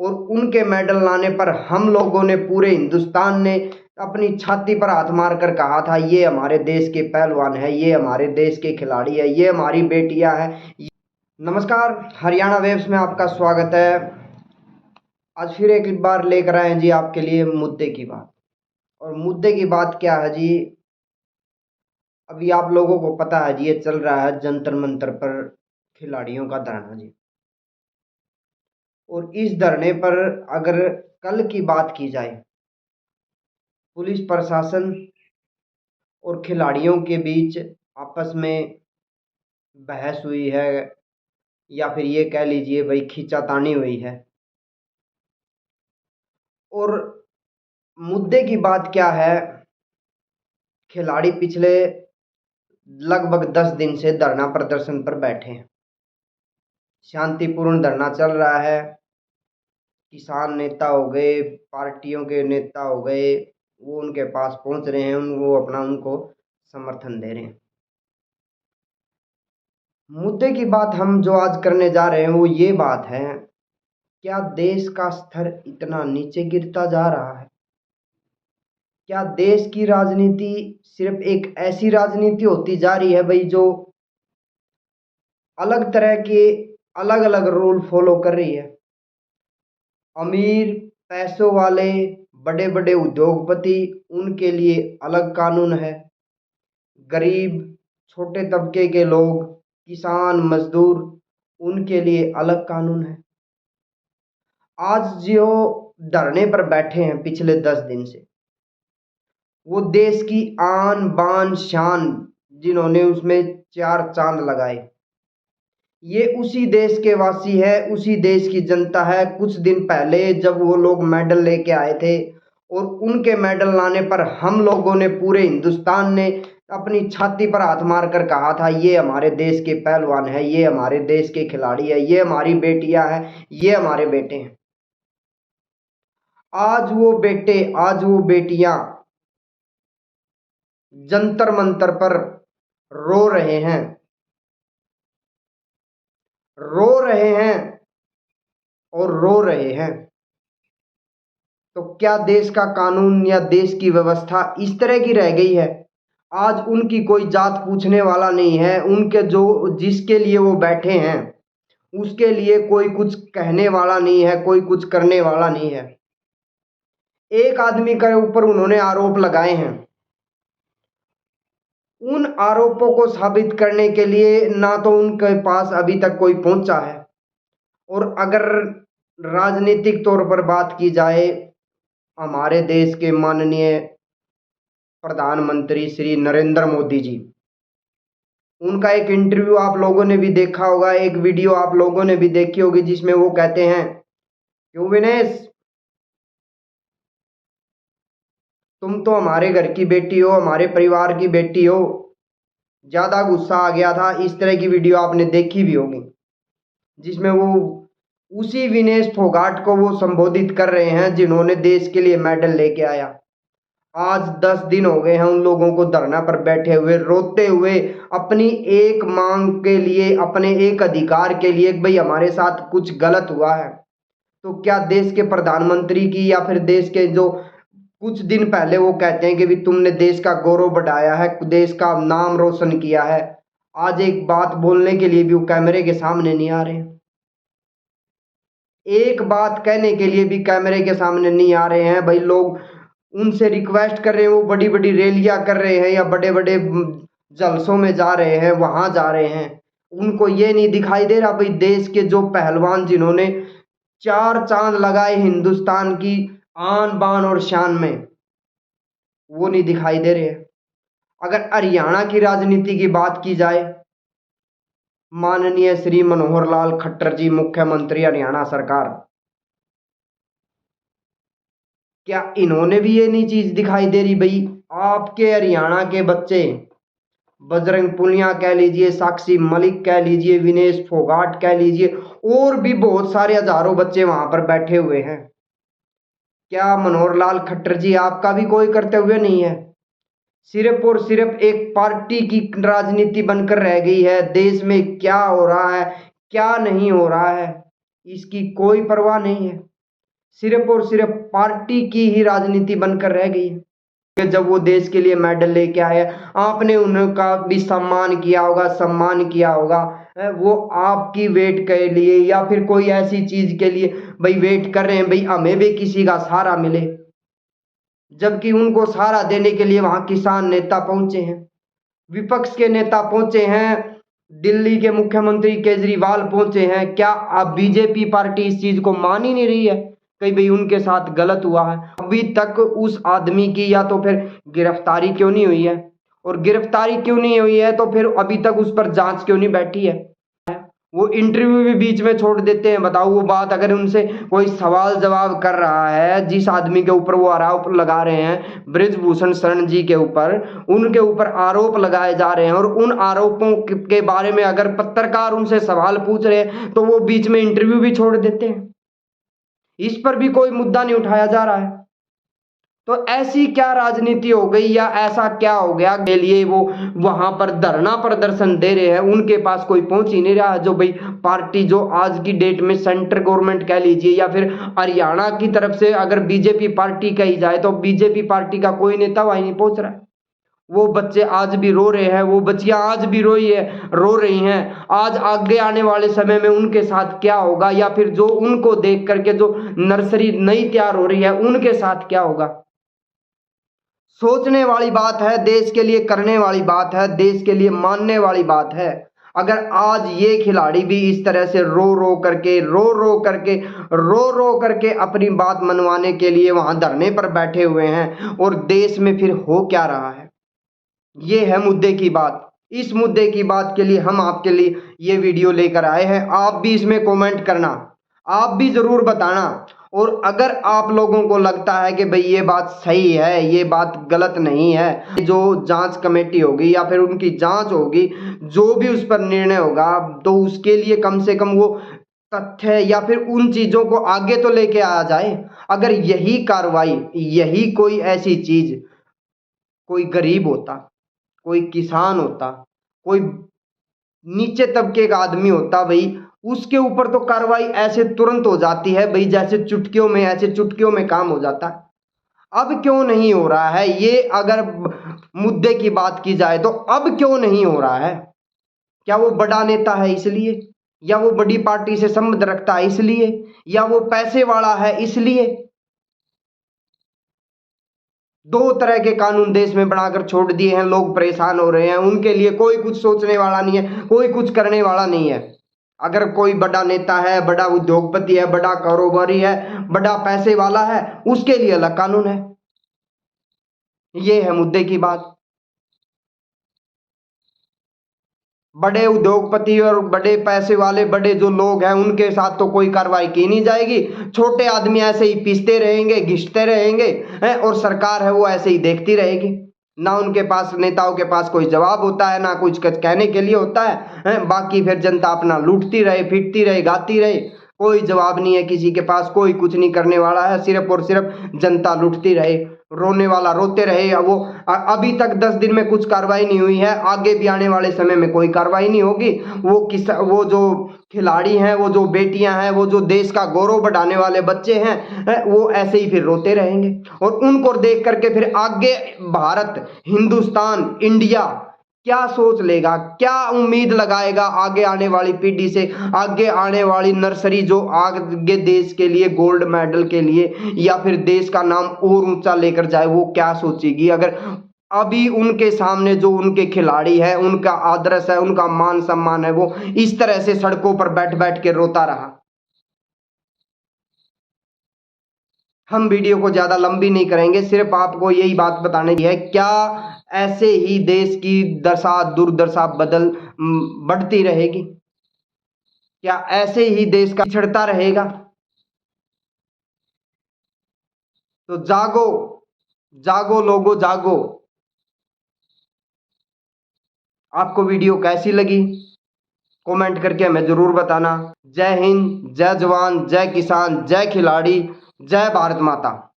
और उनके मेडल लाने पर हम लोगों ने, पूरे हिंदुस्तान ने अपनी छाती पर हाथ मार कर कहा था ये हमारे देश के पहलवान है, ये हमारे देश के खिलाड़ी है, ये हमारी बेटियां हैं। नमस्कार, हरियाणा वेव्स में आपका स्वागत है। आज फिर एक बार लेकर आए हैं जी आपके लिए मुद्दे की बात। और मुद्दे की बात क्या है जी, अभी आप लोगों को पता है जी, ये चल रहा है जंतर मंतर पर खिलाड़ियों का धरना जी। और इस धरने पर अगर कल की बात की जाए, पुलिस प्रशासन और खिलाड़ियों के बीच आपस में बहस हुई है, या फिर ये कह लीजिए भाई खींचातानी हुई है। और मुद्दे की बात क्या है, खिलाड़ी पिछले लगभग 10 दिन से धरना प्रदर्शन पर बैठे हैं। शांतिपूर्ण धरना चल रहा है। किसान नेता हो गए, पार्टियों के नेता हो गए, वो उनके पास पहुंच रहे हैं, वो अपना उनको समर्थन दे रहे हैं। मुद्दे की बात हम जो आज करने जा रहे हैं वो ये बात है, क्या देश का स्तर इतना नीचे गिरता जा रहा है? क्या देश की राजनीति सिर्फ एक ऐसी राजनीति होती जा रही है भाई जो अलग तरह के अलग अलग रूल फॉलो कर रही है? अमीर, पैसों वाले, बड़े बड़े उद्योगपति, उनके लिए अलग कानून है। गरीब, छोटे तबके के लोग, किसान, मजदूर, उनके लिए अलग कानून है। आज जो धरने पर बैठे हैं पिछले 10 दिन से, वो देश की आन बान शान, जिन्होंने उसमें 4 चांद लगाए, ये उसी देश के वासी है, उसी देश की जनता है। कुछ दिन पहले जब वो लोग मेडल लेके आए थे, और उनके मेडल लाने पर हम लोगों ने, पूरे हिंदुस्तान ने अपनी छाती पर हाथ मार कर कहा था ये हमारे देश के पहलवान है, ये हमारे देश के खिलाड़ी है, ये हमारी बेटियां हैं, ये हमारे बेटे हैं। आज वो बेटे, आज वो बेटियां जंतर मंतर पर रो रहे हैं, रो रहे हैं और रो रहे हैं। तो क्या देश का कानून या देश की व्यवस्था इस तरह की रह गई है? आज उनकी कोई जात पूछने वाला नहीं है, उनके जो जिसके लिए वो बैठे हैं उसके लिए कोई कुछ कहने वाला नहीं है, कोई कुछ करने वाला नहीं है। एक आदमी के ऊपर उन्होंने आरोप लगाए हैं, उन आरोपों को साबित करने के लिए ना तो उनके पास अभी तक कोई पहुंचा है। और अगर राजनीतिक तौर पर बात की जाए, हमारे देश के माननीय प्रधानमंत्री श्री नरेंद्र मोदी जी, उनका एक इंटरव्यू आप लोगों ने भी देखा होगा, एक वीडियो आप लोगों ने भी देखी होगी, जिसमें वो कहते हैं, क्यों विनेश, तुम तो हमारे घर की बेटी हो, हमारे परिवार की बेटी हो। ज्यादा गुस्सा आ गया था। इस तरह की वीडियो आपने देखी भी होगी, जिसमें वो उसी विनेश फोगाट को वो संबोधित कर रहे हैं जिन्होंने देश के लिए मेडल लेके आया। आज 10 दिन हो गए हैं उन लोगों को धरना पर बैठे हुए, रोते हुए, अपनी एक मांग के लिए, अपने एक अधिकार के लिए, भाई हमारे साथ कुछ गलत हुआ है। तो क्या देश के प्रधानमंत्री की, या फिर देश के जो कुछ दिन पहले वो कहते हैं कि भी तुमने देश का गौरव बढ़ाया है, देश का नाम रोशन किया है, आज एक बात बोलने के लिए भी वो कैमरे के सामने नहीं आ रहे हैं। एक बात कहने के लिए भी कैमरे के सामने नहीं आ रहे हैं। भाई लोग उनसे रिक्वेस्ट कर रहे हैं, वो बड़ी बड़ी रैलियां कर रहे हैं, या बड़े बड़े जलसों में जा रहे हैं, वहां जा रहे हैं। उनको ये नहीं दिखाई दे रहा भाई देश के जो पहलवान, जिन्होंने 4 चांद लगाए हिंदुस्तान की आन बान और शान में, वो नहीं दिखाई दे रहे हैं। अगर हरियाणा की राजनीति की बात की जाए, माननीय श्री मनोहर लाल खट्टर जी, मुख्यमंत्री हरियाणा सरकार, क्या इन्होंने भी ये नहीं चीज दिखाई दे रही भाई आपके हरियाणा के बच्चे, बजरंग पुनिया कह लीजिए, साक्षी मलिक कह लीजिए, विनेश फोगाट कह लीजिए, और भी बहुत सारे हजारों बच्चे वहां पर बैठे हुए हैं। क्या मनोहर लाल खट्टर जी आपका भी कोई कर्तव्य नहीं है? सिर्फ और सिर्फ एक पार्टी की राजनीति बनकर रह गई है। देश में क्या हो रहा है, क्या नहीं हो रहा है, इसकी कोई परवाह नहीं है। सिर्फ और सिर्फ पार्टी की ही राजनीति बनकर रह गई है। जब वो देश के लिए मेडल लेके आए, आपने उनका भी सम्मान किया होगा, सम्मान किया होगा। वो आपकी वेट के लिए या फिर कोई ऐसी चीज के लिए भाई वेट कर रहे हैं, भाई हमें भी किसी का सहारा मिले, जबकि उनको सहारा देने के लिए वहां किसान नेता पहुंचे हैं, विपक्ष के नेता पहुंचे हैं, दिल्ली के मुख्यमंत्री केजरीवाल पहुंचे हैं। क्या अब बीजेपी पार्टी इस चीज को मान ही नहीं रही है कि भाई उनके साथ गलत हुआ है? अभी तक उस आदमी की या तो फिर गिरफ्तारी क्यों नहीं हुई है, और गिरफ्तारी क्यों नहीं हुई है तो फिर अभी तक उस पर जांच क्यों नहीं बैठी है? वो इंटरव्यू भी बीच में छोड़ देते हैं। बताओ, वो बात अगर उनसे कोई सवाल जवाब कर रहा है, जिस आदमी के ऊपर वो आरोप लगा रहे हैं, बृजभूषण शरण जी के ऊपर, उनके ऊपर आरोप लगाए जा रहे हैं, और उन आरोपों के बारे में अगर पत्रकार उनसे सवाल पूछ रहे हैं तो वो बीच में इंटरव्यू भी छोड़ देते हैं। इस पर भी कोई मुद्दा नहीं उठाया जा रहा है। तो ऐसी क्या राजनीति हो गई या ऐसा क्या हो गया के लिए वो वहां पर धरना प्रदर्शन दे रहे हैं? उनके पास कोई पहुंच ही नहीं रहा। जो भाई पार्टी जो आज की डेट में सेंटर गवर्नमेंट कह लीजिए या फिर हरियाणा की तरफ से अगर बीजेपी पार्टी कही जाए, तो बीजेपी पार्टी का कोई नेता वहां नहीं पहुंच रहा है। वो बच्चे आज भी रो रहे हैं, वो बच्चियां आज भी रो रही हैं। आज आगे आने वाले समय में उनके साथ क्या होगा, या फिर जो उनको देख करके जो नर्सरी नई तैयार हो रही है उनके साथ क्या होगा? सोचने वाली बात है, देश के लिए करने वाली बात है, देश के लिए मानने वाली बात है। अगर आज ये खिलाड़ी भी इस तरह से रो रो करके अपनी बात मनवाने के लिए वहां धरने पर बैठे हुए हैं, और देश में फिर हो क्या रहा है, ये है मुद्दे की बात। इस मुद्दे की बात के लिए हम आपके लिए ये वीडियो लेकर आए हैं। आप भी इसमें कमेंट करना, आप भी जरूर बताना। और अगर आप लोगों को लगता है कि भाई ये बात सही है, ये बात गलत नहीं है, जो जांच कमेटी होगी या फिर उनकी जांच होगी, जो भी उस पर निर्णय होगा, तो उसके लिए कम से कम वो तथ्य या फिर उन चीजों को आगे तो लेके आया जाए। अगर यही कार्रवाई, यही कोई ऐसी चीज कोई गरीब होता, कोई किसान होता, कोई नीचे तबके का आदमी होता, भाई उसके ऊपर तो कार्रवाई ऐसे तुरंत हो जाती है भाई, जैसे चुटकियों में, ऐसे चुटकियों में काम हो जाता है। अब क्यों नहीं हो रहा है ये? अगर मुद्दे की बात की जाए तो अब क्यों नहीं हो रहा है? क्या वो बड़ा नेता है इसलिए, या वो बड़ी पार्टी से संबंध रखता है इसलिए, या वो पैसे वाला है इसलिए? दो तरह के कानून देश में बनाकर छोड़ दिए हैं, लोग परेशान हो रहे हैं, उनके लिए कोई कुछ सोचने वाला नहीं है, कोई कुछ करने वाला नहीं है। अगर कोई बड़ा नेता है, बड़ा उद्योगपति है, बड़ा कारोबारी है, बड़ा पैसे वाला है, उसके लिए अलग कानून है। ये है मुद्दे की बात। बड़े उद्योगपति और बड़े पैसे वाले, बड़े जो लोग हैं, उनके साथ तो कोई कार्रवाई की नहीं जाएगी। छोटे आदमी ऐसे ही पीसते रहेंगे, घिसते रहेंगे, और सरकार है वो ऐसे ही देखती रहेगी। ना उनके पास, नेताओं के पास कोई जवाब होता है, ना कुछ कहने के लिए होता है। बाकी फिर जनता अपना लूटती रहे, पीटती रहे, गाती रहे, कोई जवाब नहीं है किसी के पास, कोई कुछ नहीं करने वाला है। सिर्फ और सिर्फ जनता लूटती रहे, रोने वाला रोते रहे। वो अभी तक 10 दिन में कुछ कार्रवाई नहीं हुई है, आगे भी आने वाले समय में कोई कार्रवाई नहीं होगी। वो जो खिलाड़ी हैं, वो जो बेटियां हैं, वो जो देश का गौरव बढ़ाने वाले बच्चे हैं, वो ऐसे ही फिर रोते रहेंगे। और उनको देख करके फिर आगे भारत, हिंदुस्तान, इंडिया क्या सोच लेगा, क्या उम्मीद लगाएगा आगे आने वाली पीढ़ी से, आगे आने वाली नर्सरी जो आगे देश के लिए गोल्ड मेडल के लिए या फिर देश का नाम और ऊंचा लेकर जाए, वो क्या सोचेगी? अगर अभी उनके सामने जो उनके खिलाड़ी है, उनका आदर्श है, उनका मान सम्मान है, वो इस तरह से सड़कों पर बैठ बैठ के रोता रहा। हम वीडियो को ज्यादा लंबी नहीं करेंगे, सिर्फ आपको यही बात बताने की है। क्या ऐसे ही देश की दशा, दुर्दशा बढ़ती रहेगी? क्या ऐसे ही देश का पिछड़ता रहेगा? तो जागो, जागो लोगो, जागो। आपको वीडियो कैसी लगी कमेंट करके हमें जरूर बताना। जय हिंद, जय जवान, जय किसान, जय खिलाड़ी, जय भारत माता।